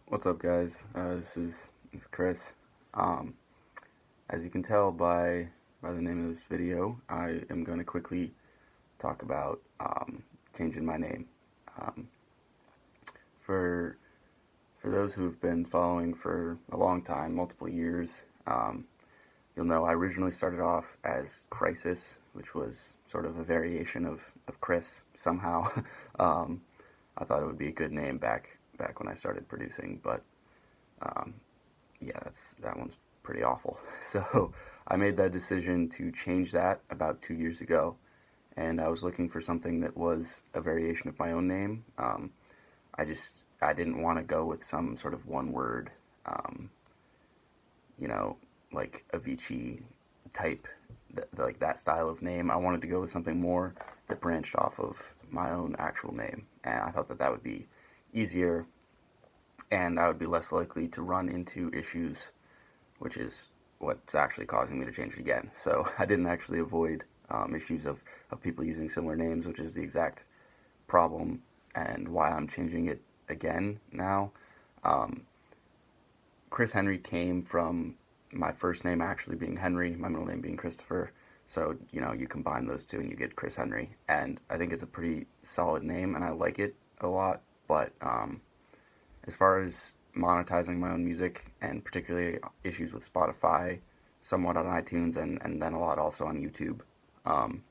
What's up, guys? This is Chris. Um, as you can tell by the name of this video, I am going to quickly talk about changing my name. Um, for for those who've been following for a long time, multiple years, you'll know I originally started off as Crisis, which was sort of a variation of Chris somehow. um, I thought it would be a good name back when I started producing, but um, yeah, that one's pretty awful. So I made that decision to change that about 2 years ago, and I was looking for something that was a variation of my own name. I didn't want to go with some sort of one word, um, you know, like Avicii type, like that style of name. I wanted to go with something more that branched off of my own actual name, and I thought that that would be easier and I would be less likely to run into issues, which is what's actually causing me to change it again. So I didn't actually avoid issues of people using similar names, which is the exact problem and why I'm changing it again now. Um, Chris Henry came from my first name actually being Henry, my middle name being Christopher. So, you combine those two and you get Chris Henry. And I think it's a pretty solid name and I like it a lot. But as far as monetizing my own music and particularly issues with Spotify, somewhat on iTunes, and then a lot also on YouTube, um,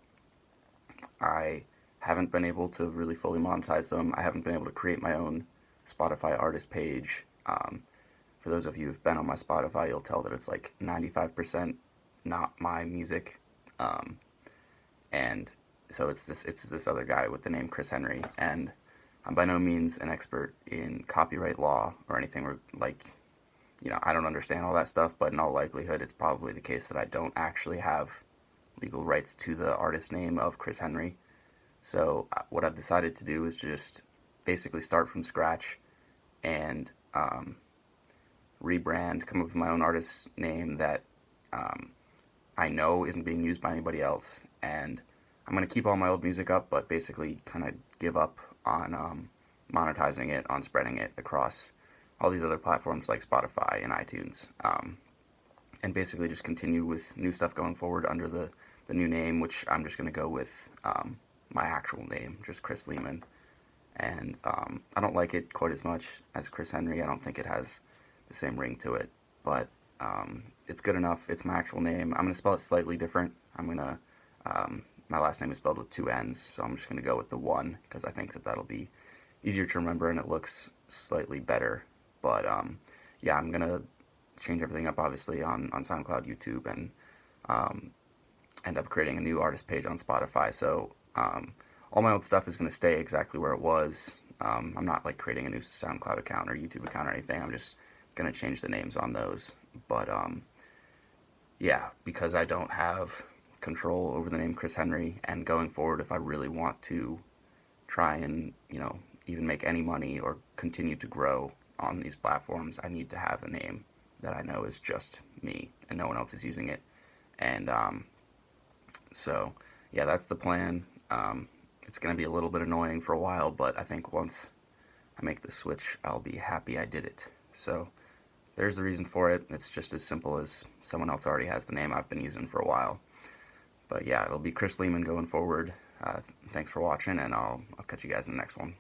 I haven't been able to really fully monetize them. I haven't been able to create my own Spotify artist page. For those of you who've been on my Spotify, you'll tell that it's like 95% not my music. Um, and so it's this other guy with the name Chris Henry, and I'm by no means an expert in copyright law or anything. I don't understand all that stuff, but in all likelihood, it's probably the case that I don't actually have legal rights to the artist name of Chris Henry. So what I've decided to do is just basically start from scratch and rebrand, come up with my own artist name that um, I know isn't being used by anybody else, and I'm gonna keep all my old music up, but basically kind of give up on monetizing it, on spreading it across all these other platforms like Spotify and iTunes, and basically just continue with new stuff going forward under the new name, which I'm just gonna go with my actual name, just Chris Lehman. And I don't like it quite as much as Chris Henry. I don't think it has the same ring to it, but it's good enough. It's my actual name. I'm gonna spell it slightly different. My last name is spelled with two N's, so I'm just gonna go with the one because I think that that'll be easier to remember and it looks slightly better. But yeah, I'm gonna change everything up obviously on SoundCloud, YouTube, and um, end up creating a new artist page on Spotify. So all my old stuff is gonna stay exactly where it was. I'm not like creating a new SoundCloud account or YouTube account or anything. I'm just gonna change the names on those. But yeah, because I don't have control over the name Chris Henry, and going forward, if I really want to try and even make any money or continue to grow on these platforms, I need to have a name that I know is just me and no one else is using it. And so yeah, that's the plan. It's gonna be a little bit annoying for a while, but I think once I make the switch, I'll be happy I did it. So there's the reason for it. It's just as simple as someone else already has the name I've been using for a while. But yeah, it'll be Chris Lehman going forward. Thanks for watching, and I'll catch you guys in the next one.